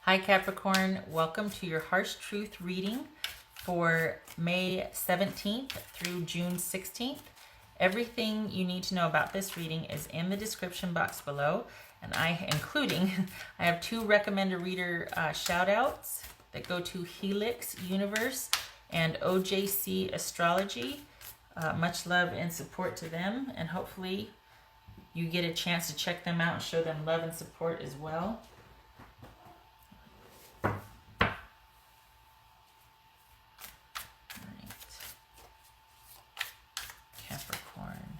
Hi Capricorn, welcome to your Harsh Truth reading for May 17th through June 16th. Everything you need to know about this reading is in the description box below, and I have two recommended reader shout outs that go to Helix Universe and OJC Astrology. Much love and support to them, and hopefully you get a chance to check them out and show them love and support as well. Capricorn.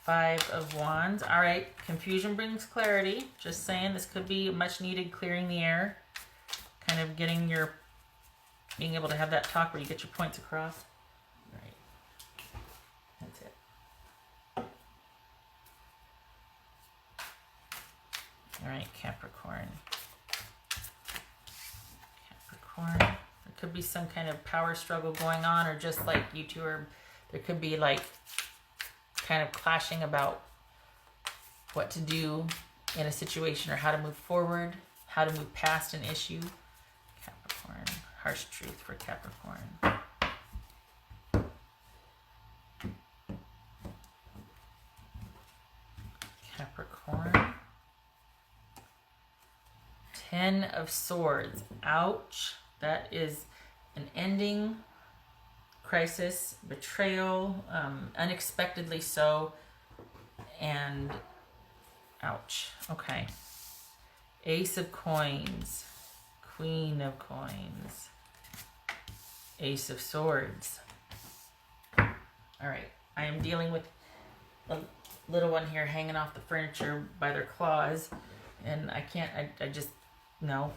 Five of Wands. All right, confusion brings clarity. Just saying, this could be much needed clearing the air. Kind of being able to have that talk where you get your points across. All right, that's it. All right, Capricorn. Capricorn. There could be some kind of power struggle going on, or just like you two are, there could be like kind of clashing about what to do in a situation or how to move forward, how to move past an issue. Capricorn. Harsh truth for Capricorn. Capricorn. 10 of Swords. Ouch. That is an ending, crisis, betrayal, unexpectedly so, and ouch. Okay. Ace of Coins. Queen of Coins. Ace of Swords. All right. I am dealing with a little one here hanging off the furniture by their claws, and I can't, I just, no,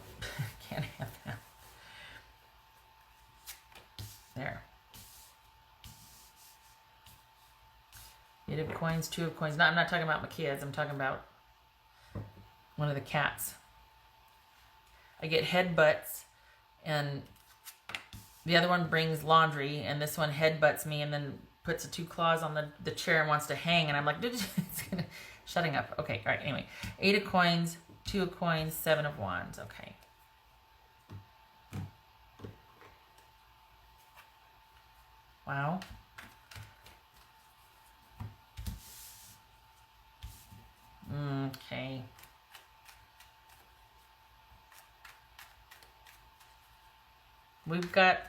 can't have that. There. Eight of Coins, Two of Coins. No, I'm not talking about my kids. I'm talking about one of the cats. I get headbutts, and the other one brings laundry, and this one headbutts me and then puts the two claws on the chair and wants to hang, and I'm like, shutting up. Okay, all right, anyway. Eight of Coins, Two of Coins, Seven of Wands. Okay. Wow. Okay. We've got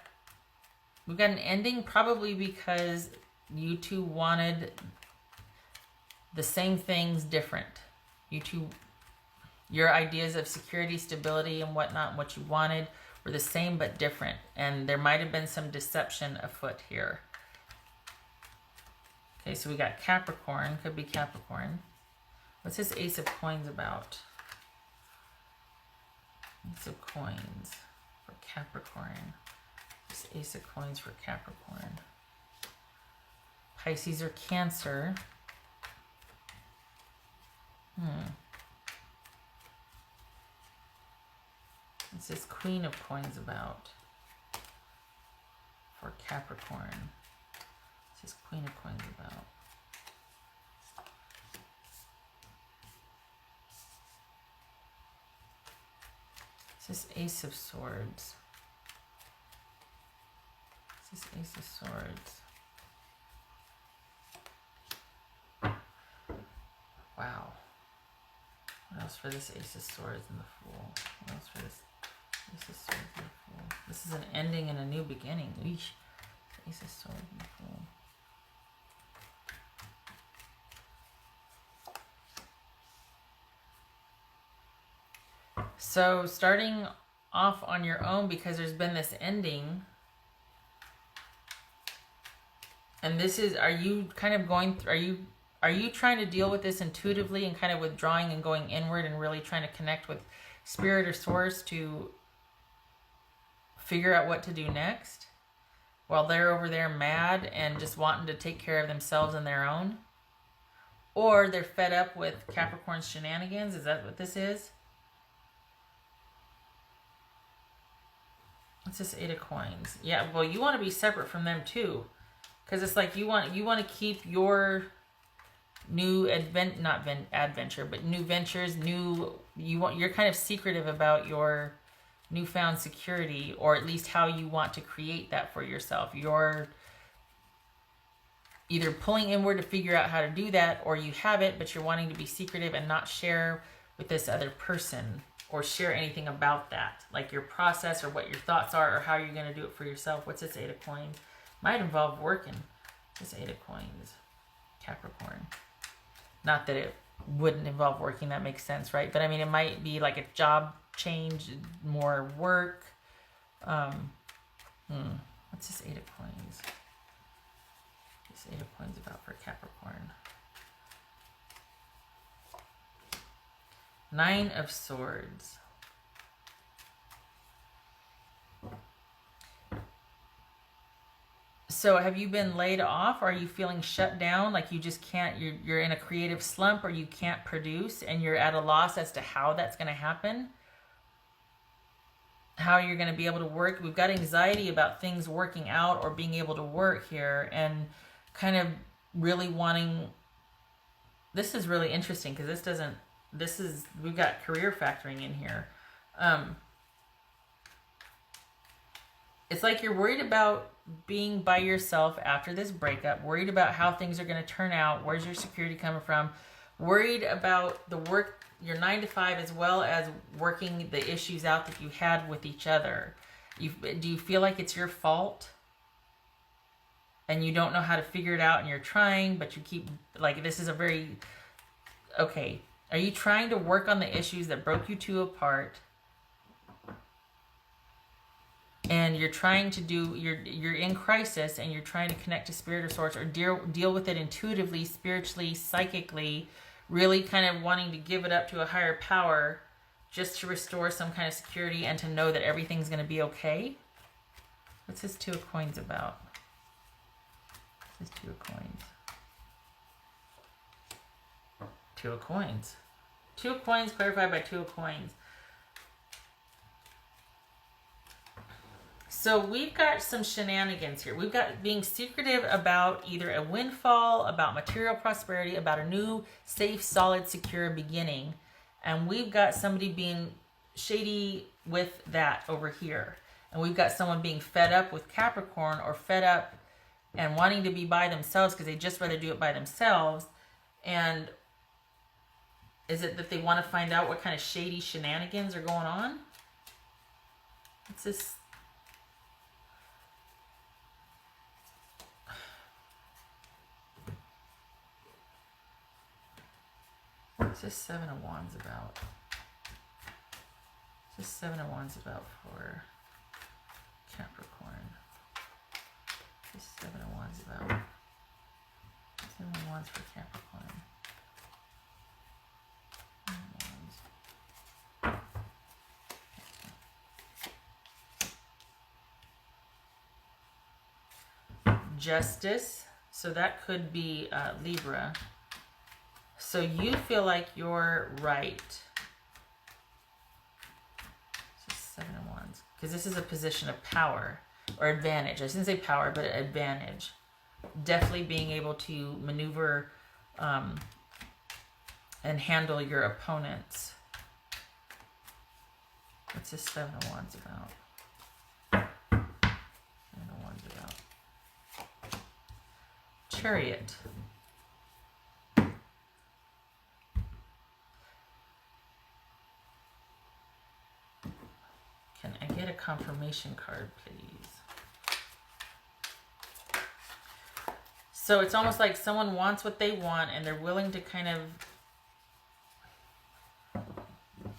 an ending, probably because you two wanted the same things different. You two, your ideas of security, stability, and whatnot, and what you wanted were the same but different. And there might have been some deception afoot here. Okay, so we got Capricorn. Could be Capricorn. What's this Ace of Coins about? Ace of Coins for Capricorn. This Ace of Coins for Capricorn. Pisces or Cancer. What's this Queen of Coins about for Capricorn? What's this Queen of Coins about? What's this Ace of Swords? What's this Ace of Swords? Wow. What else for this Ace of Swords and the Fool? What else for this Ace of Swords and the Fool? This is an ending and a new beginning. Eesh. Ace of Swords and the Fool. So starting off on your own, because there's been this ending, and this is, are you kind of going through, are you trying to deal with this intuitively and kind of withdrawing and going inward and really trying to connect with spirit or source to figure out what to do next, while they're over there mad and just wanting to take care of themselves and their own? Or they're fed up with Capricorn's shenanigans? Is that what this is? What's this Eight of Coins? Yeah, well, you want to be separate from them too, because it's like you want to keep your adventure, but new ventures, you're kind of secretive about your newfound security, or at least how you want to create that for yourself. You're either pulling inward to figure out how to do that, or you have it, but you're wanting to be secretive and not share with this other person or share anything about that, like your process or what your thoughts are or how you're going to do it for yourself. What's this 8 of coins? Might involve working. This 8 of coins, Capricorn. Not that it wouldn't involve working, that makes sense, right? But I mean, it might be like a job change, more work. What's this 8 of coins? This 8 of coins about for Capricorn. 9 of Swords. So have you been laid off? Are you feeling shut down? Like you just can't, you're in a creative slump, or you can't produce, and you're at a loss as to how that's going to happen? How you're going to be able to work? We've got anxiety about things working out or being able to work here, and kind of really wanting, this is really interesting because we've got career factoring in here. It's like you're worried about being by yourself after this breakup, worried about how things are going to turn out, where's your security coming from, worried about the work, your 9 to 5, as well as working the issues out that you had with each other. Do you feel like it's your fault? And you don't know how to figure it out, and you're trying, but you keep, like, this is a very, okay. Are you trying to work on the issues that broke you two apart? And you're trying to do, you're in crisis, and you're trying to connect to Spirit of sorts, or deal with it intuitively, spiritually, psychically, really kind of wanting to give it up to a higher power just to restore some kind of security and to know that everything's going to be okay. What's this 2 of coins about? What's this 2 of coins? 2 of coins. 2 of coins clarified by 2 of coins. So we've got some shenanigans here. We've got being secretive about either a windfall, about material prosperity, about a new, safe, solid, secure beginning. And we've got somebody being shady with that over here. And we've got someone being fed up with Capricorn, or fed up and wanting to be by themselves because they just rather do it by themselves. And is it that they want to find out what kind of shady shenanigans are going on? What's this? What's this 7 of Wands about? What's this 7 of Wands about for Capricorn? What's this 7 of Wands about? 7 of Wands for Capricorn. 7 of Wands. Justice. So that could be Libra. So you feel like you're right. This is 7 of Wands. Because this is a position of power or advantage. I shouldn't say power, but advantage. Definitely being able to maneuver and handle your opponents. What's this 7 of Wands about? 7 of Wands about. Chariot. Can I get a confirmation card, please? So it's almost like someone wants what they want, and they're willing to kind of...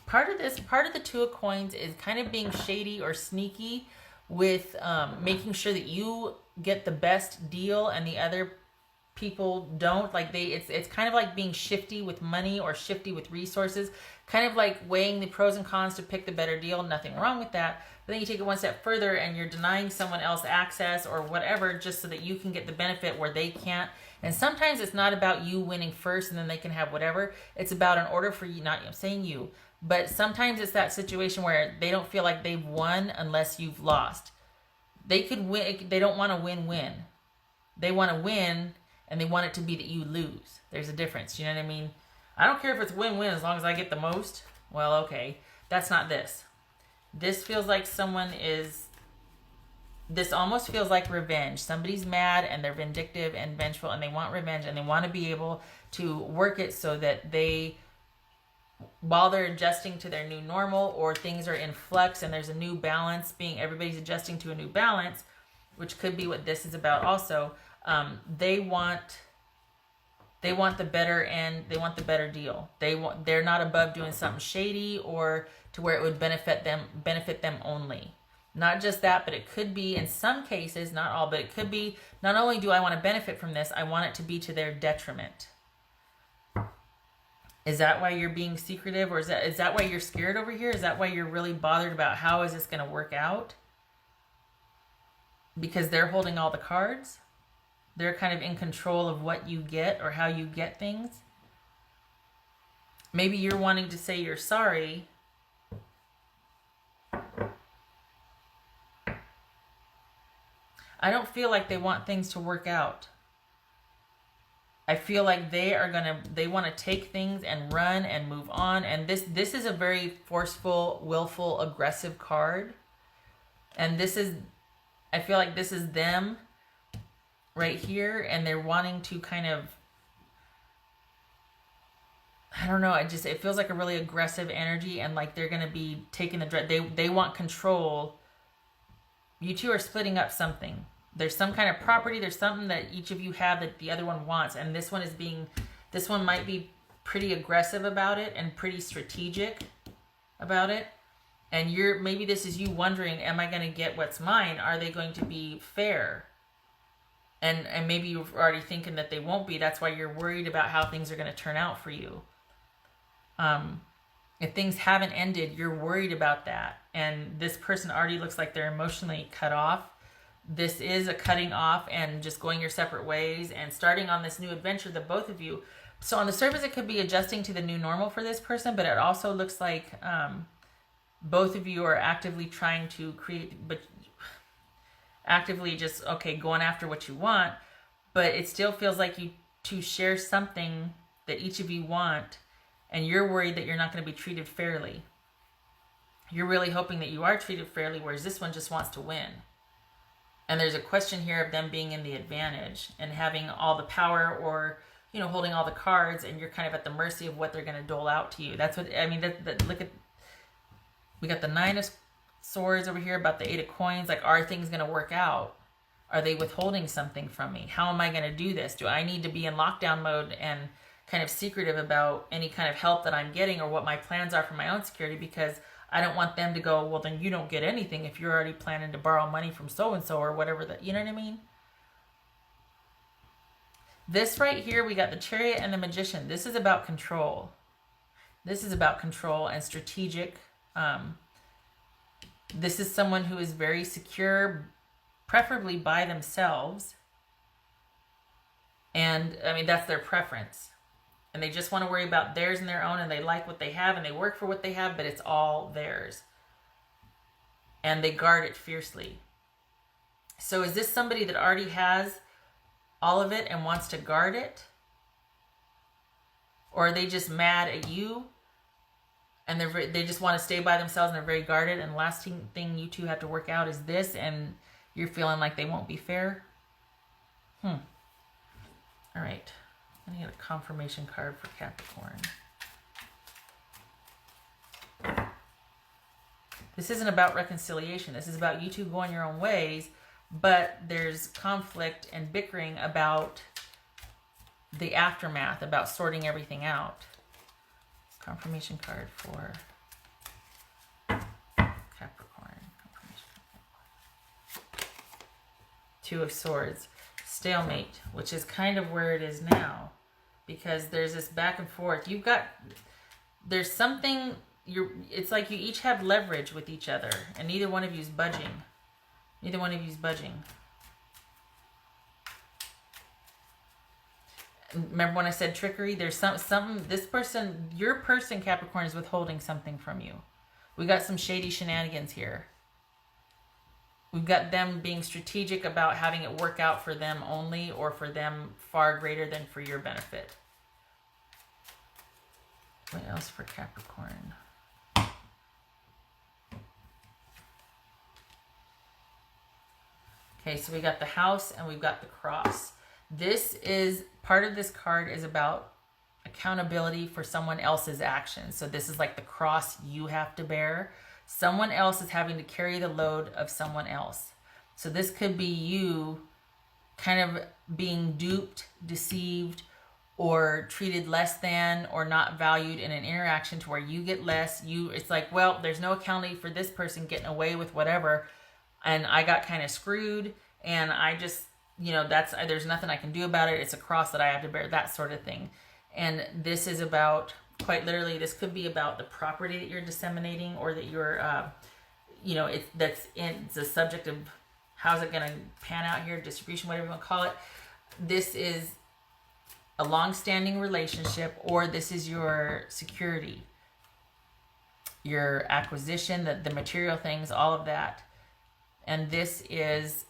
Part of the 2 of coins is kind of being shady or sneaky with making sure that you get the best deal and the other people don't. Like it's kind of like being shifty with money or shifty with resources, kind of like weighing the pros and cons to pick the better deal. Nothing wrong with that. But then you take it one step further and you're denying someone else access or whatever just so that you can get the benefit where they can't. And sometimes it's not about you winning first and then they can have whatever. It's about in order for you, not I'm saying you, but sometimes it's that situation where they don't feel like they've won unless you've lost. They could win. They don't want to win-win. They want to win, and they want it to be that you lose. There's a difference. You know what I mean? I don't care if it's win-win as long as I get the most. Well, okay. That's not this. This feels like this almost feels like revenge. Somebody's mad and they're vindictive and vengeful and they want revenge and they want to be able to work it so that while they're adjusting to their new normal, or things are in flux and there's a new balance everybody's adjusting to a new balance, which could be what this is about also. They want the better end. They want the better deal. They're not above doing something shady or to where it would benefit them only. Not just that, but it could be, in some cases, not all, but it could be, not only do I want to benefit from this, I want it to be to their detriment. Is that why you're being secretive? Or is that why you're scared over here? Is that why you're really bothered about how is this going to work out? Because they're holding all the cards? They're kind of in control of what you get or how you get things? Maybe you're wanting to say you're sorry. I don't feel like they want things to work out. I feel like they want to take things and run and move on. And this is a very forceful, willful, aggressive card. And I feel like this is them right here. And they're wanting to kind of, I don't know. It feels like a really aggressive energy, and like they're going to be taking they want control. You two are splitting up something. There's some kind of property. There's something that each of you have that the other one wants. And this one might be pretty aggressive about it and pretty strategic about it. And maybe this is you wondering, am I going to get what's mine? Are they going to be fair? And maybe you're already thinking that they won't be. That's why you're worried about how things are going to turn out for you. If things haven't ended, you're worried about that. And this person already looks like they're emotionally cut off. This is a cutting off and just going your separate ways and starting on this new adventure, the both of you. So on the surface, it could be adjusting to the new normal for this person, but it also looks like both of you are actively trying to create, but actively just, going after what you want. But it still feels like you two share something that each of you want, and you're worried that you're not going to be treated fairly. You're really hoping that you are treated fairly, whereas this one just wants to win. And there's a question here of them being in the advantage and having all the power, or, holding all the cards, and you're kind of at the mercy of what they're going to dole out to you. That's what, look at, we got the 9 of Swords over here about the 8 of Coins. Like, are things going to work out? Are they withholding something from me? How am I going to do this? Do I need to be in lockdown mode and kind of secretive about any kind of help that I'm getting or what my plans are for my own security? Because I don't want them to go, well, then you don't get anything if you're already planning to borrow money from so-and-so or whatever that, you know what I mean? This right here, we got the Chariot and the Magician. This is about control. This is about control and strategic. This is someone who is very secure, preferably by themselves. And, that's their preference. And they just want to worry about theirs and their own, and they like what they have, and they work for what they have, but it's all theirs. And they guard it fiercely. So is this somebody that already has all of it and wants to guard it? Or are they just mad at you, and they just want to stay by themselves, and they're very guarded, and the last thing you two have to work out is this, and you're feeling like they won't be fair? All right. I need a confirmation card for Capricorn. This isn't about reconciliation. This is about you two going your own ways, but there's conflict and bickering about the aftermath, about sorting everything out. Confirmation card for Capricorn. 2 of Swords. Stalemate, which is kind of where it is now, because there's this back and forth. There's something, it's like you each have leverage with each other, and neither one of you is budging. Neither one of you is budging. Remember when I said trickery? There's something, your person, Capricorn, is withholding something from you. We got some shady shenanigans here. We've got them being strategic about having it work out for them only, or for them far greater than for your benefit. What else for Capricorn? Okay, so we got the house and we've got the cross. This is, part of this card is about accountability for someone else's actions. So this is like the cross you have to bear. Someone else is having to carry the load of someone else. So this could be you kind of being duped, deceived, or treated less than or not valued in an interaction to where you get less. It's like, well, there's no accountability for this person getting away with whatever, and I got kind of screwed, and I just, you know, there's nothing I can do about it. It's a cross that I have to bear, that sort of thing. And this is about, quite literally, this could be about the property that you're disseminating, or that you're, you know, it's a subject of how's it going to pan out here, distribution, whatever you want to call it. This is a long-standing relationship, or this is your security, your acquisition, the material things, all of that. And this is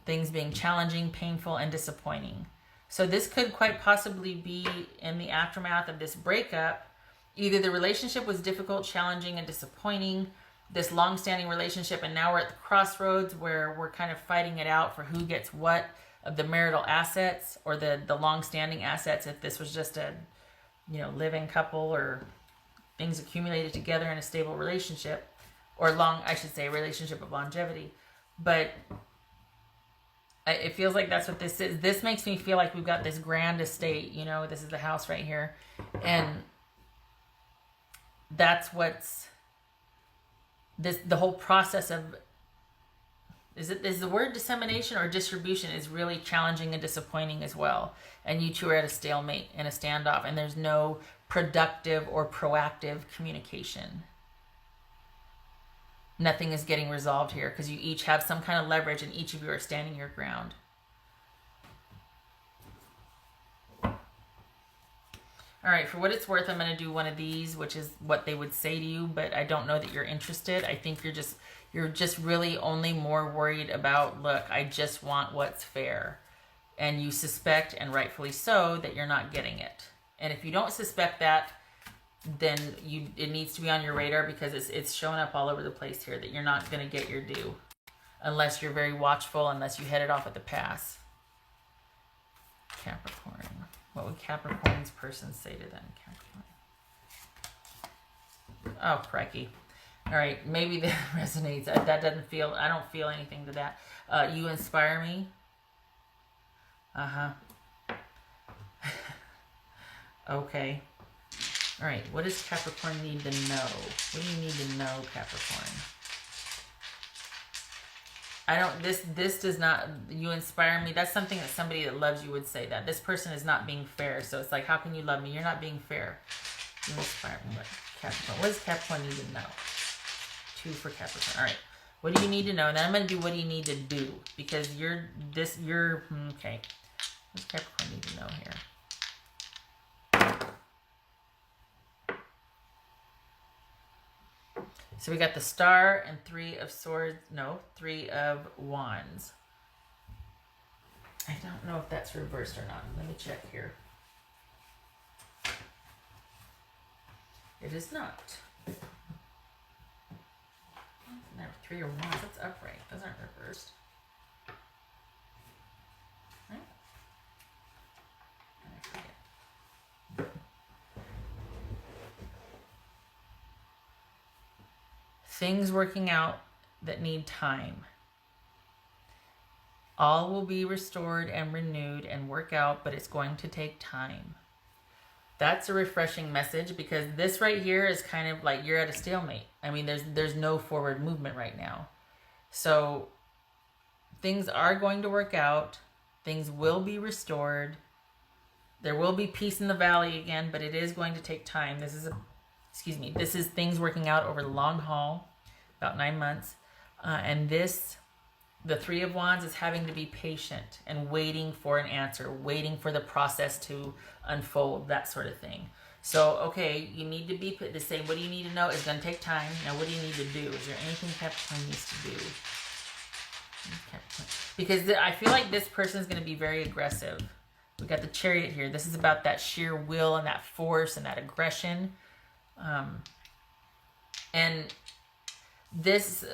things being challenging, painful, and disappointing. So this could quite possibly be in the aftermath of this breakup. Either the relationship was difficult, challenging, and disappointing, this long-standing relationship, and now we're at the crossroads where we're kind of fighting it out for who gets what of the marital assets, or the long-standing assets, if this was just a, you know, living couple, or things accumulated together in a stable relationship, or relationship of longevity. But it feels like that's what this is. This makes me feel like we've got this grand estate, you know, this is the house right here. And that's what's the whole process of, is the word dissemination or distribution is really challenging and disappointing as well. And you two are at a stalemate and a standoff, and there's no productive or proactive communication. Nothing is getting resolved here because you each have some kind of leverage and each of you are standing your ground. All right, for what it's worth, I'm going to do one of these, which is what they would say to you, but I don't know that you're interested. I think you're just really only more worried about, look, I just want what's fair. And you suspect, and rightfully so, that you're not getting it. And if you don't suspect that, then it needs to be on your radar, because it's showing up all over the place here that you're not going to get your due unless you're very watchful, unless you head it off at the pass. Capricorn. What would Capricorn's person say to them? Capricorn. Oh, crikey. All right, maybe that resonates. That doesn't feel, I don't feel anything to that. You inspire me. Uh-huh. Okay. All right, what does Capricorn need to know? What do you need to know, Capricorn? This does not, you inspire me. That's something that somebody that loves you would say that. This person is not being fair. So it's like, how can you love me? You're not being fair. You inspire me. What does Capricorn need to know? 2 for Capricorn. All right. What do you need to know? And then I'm going to do what do you need to do. Because okay. What does Capricorn need to know here? So we got the Star and 3 of Swords. No, 3 of Wands. I don't know if that's reversed or not. Let me check here. It is not. Now 3 of Wands. That's upright. Those aren't reversed. Right? I forget. Things working out that need time. All will be restored and renewed and work out, but it's going to take time. That's a refreshing message, because this right here is kind of like you're at a stalemate. I mean, there's no forward movement right now. So things are going to work out. Things will be restored. There will be peace in the valley again, but it is going to take time. This is things working out over the long haul. About 9 months. And the 3 of Wands is having to be patient and waiting for an answer, waiting for the process to unfold, that sort of thing. So, okay, you need to be the same. What do you need to know? It's going to take time. Now, what do you need to do? Is there anything Capricorn needs to do? Capricorn. Because I feel like this person is going to be very aggressive. We got the Chariot here. This is about that sheer will and that force and that aggression. And this,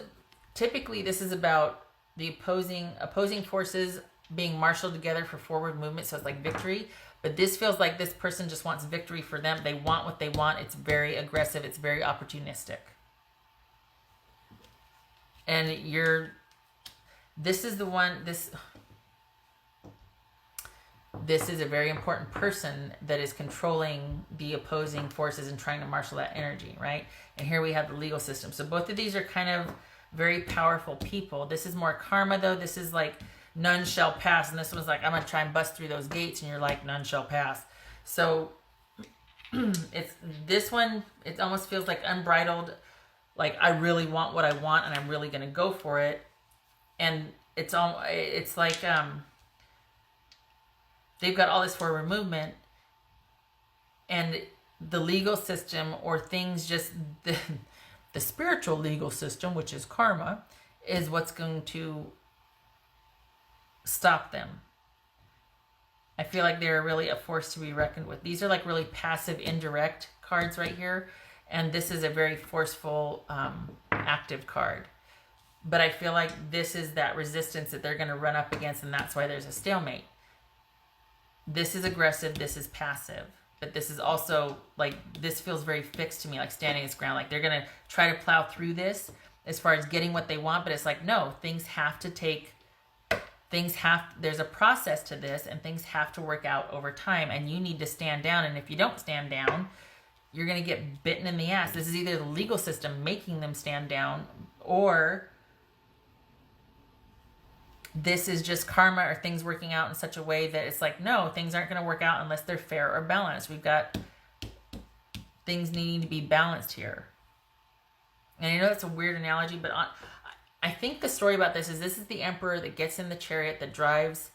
typically this is about the opposing forces being marshaled together for forward movement. So it's like victory. But this feels like this person just wants victory for them. They want what they want. It's very aggressive. It's very opportunistic. And this is the one, this is a very important person that is controlling the opposing forces and trying to marshal that energy, right? And here we have the legal system. So both of these are kind of very powerful people. This is more karma, though. This is like none shall pass. And this was like, I'm going to try and bust through those gates. And you're like, none shall pass. So it's this one, it almost feels like unbridled. Like, I really want what I want and I'm really going to go for it. And it's like, they've got all this forward movement, and the legal system, or things, just the spiritual legal system, which is karma, is what's going to stop them. I feel like they're really a force to be reckoned with. These are like really passive, indirect cards right here, and this is a very forceful, active card. But I feel like this is that resistance that they're going to run up against, and that's why there's a stalemate. This is aggressive, this is passive. But this is also, like, this feels very fixed to me, like standing its ground. Like, they're going to try to plow through this as far as getting what they want. But it's like, no, there's a process to this, and things have to work out over time. And you need to stand down. And if you don't stand down, you're going to get bitten in the ass. This is either the legal system making them stand down, or this is just karma, or things working out in such a way that it's like, no, things aren't going to work out unless they're fair or balanced. We've got things needing to be balanced here. And I know that's a weird analogy, but I think the story about this is the emperor that gets in the chariot that drives.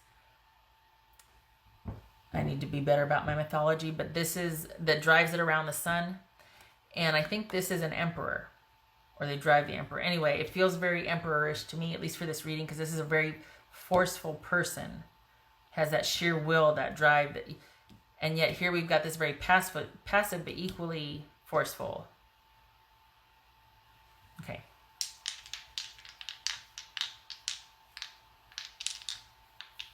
I need to be better about my mythology, but that drives it around the sun. And I think this is an emperor, or they drive the emperor. Anyway, it feels very emperorish to me, at least for this reading, because this is a very forceful person, has that sheer will, that drive, and yet here we've got this very passive but equally forceful. Okay.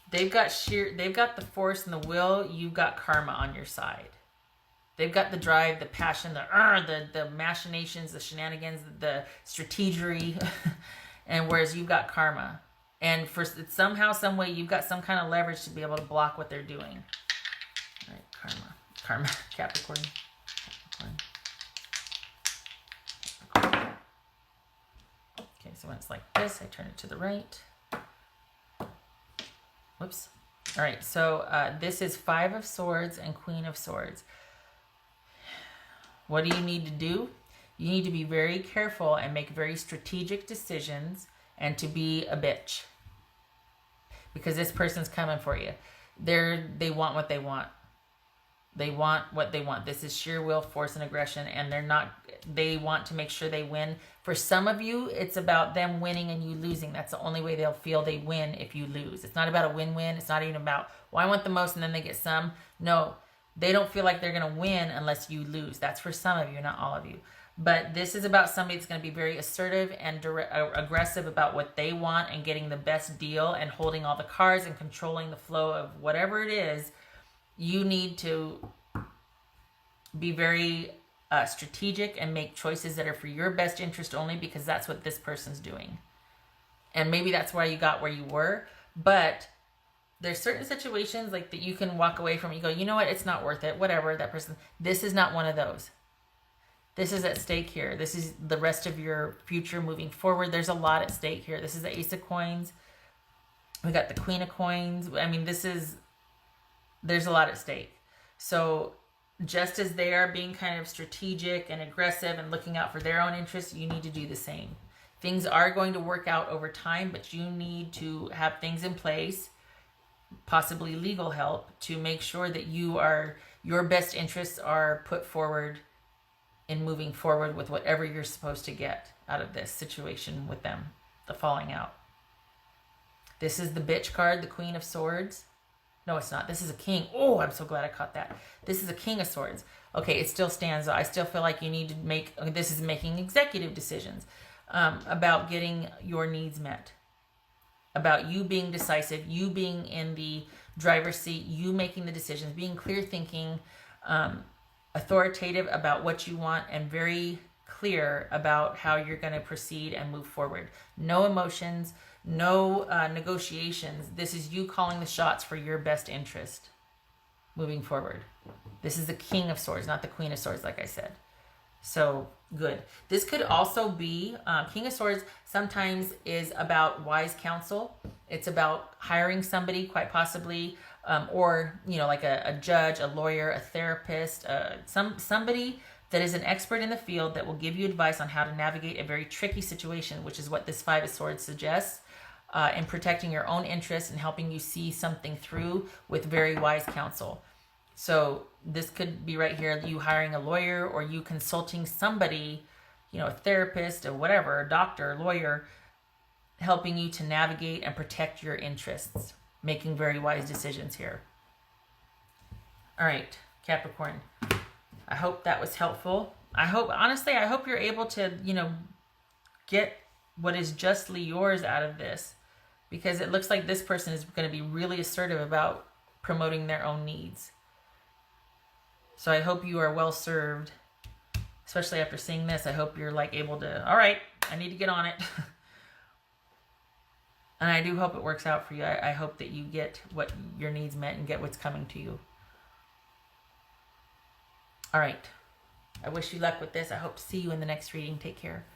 They've got the force and the will. You've got karma on your side. They've got the drive, the passion, the machinations, the shenanigans, the strategery, and whereas you've got karma. And for somehow, some way, you've got some kind of leverage to be able to block what they're doing. All right, karma, Capricorn. Okay, so when it's like this, I turn it to the right. Whoops. All right, so this is 5 of Swords and Queen of Swords. What do you need to do? You need to be very careful and make very strategic decisions, and to be a bitch. Because this person's coming for you. They want what they want. They want what they want. This is sheer will, force, and aggression, and they want to make sure they win. For some of you, it's about them winning and you losing. That's the only way they'll feel they win, if you lose. It's not about a win-win. It's not even about, well, I want the most and then they get some. No, they don't feel like they're going to win unless you lose. That's for some of you, not all of you. But this is about somebody that's going to be very assertive and aggressive about what they want, and getting the best deal, and holding all the cards and controlling the flow of whatever it is. You need to be very strategic and make choices that are for your best interest only, because that's what this person's doing. And maybe that's why you got where you were. But there's certain situations like that you can walk away from. You go, you know what? It's not worth it. Whatever, that person. This is not one of those. This is at stake here. This is the rest of your future moving forward. There's a lot at stake here. This is the Ace of Coins. We got the Queen of Coins. I mean, there's a lot at stake. So just as they are being kind of strategic and aggressive and looking out for their own interests, you need to do the same. Things are going to work out over time, but you need to have things in place, possibly legal help, to make sure that your best interests are put forward in moving forward with whatever you're supposed to get out of this situation with them, the falling out. This is the bitch card, the Queen of Swords. No, it's not. This is a king. Oh, I'm so glad I caught that. This is a king of swords. Okay, it still stands. I still feel like you need to make, this is making executive decisions about getting your needs met. About you being decisive, you being in the driver's seat, you making the decisions, being clear thinking, authoritative about what you want, and very clear about how you're going to proceed and move forward. No emotions, no negotiations. This is you calling the shots for your best interest moving forward. This is the King of Swords, not the Queen of Swords, like I said. So good. This could also be, King of Swords sometimes is about wise counsel. It's about hiring somebody, quite possibly, or, you know, like a judge, a lawyer, a therapist, somebody that is an expert in the field that will give you advice on how to navigate a very tricky situation, which is what this Five of Swords suggests, in protecting your own interests and helping you see something through with very wise counsel. So this could be right here, you hiring a lawyer or you consulting somebody, you know, a therapist or whatever, a doctor, lawyer, helping you to navigate and protect your interests, making very wise decisions here. All right, Capricorn, I hope that was helpful. Honestly, I hope you're able to, you know, get what is justly yours out of this, because it looks like this person is going to be really assertive about promoting their own needs. So I hope you are well served, especially after seeing this. I hope you're like able to, all right, I need to get on it. And I do hope it works out for you. I hope that you get what your needs met and get what's coming to you. All right. I wish you luck with this. I hope to see you in the next reading. Take care.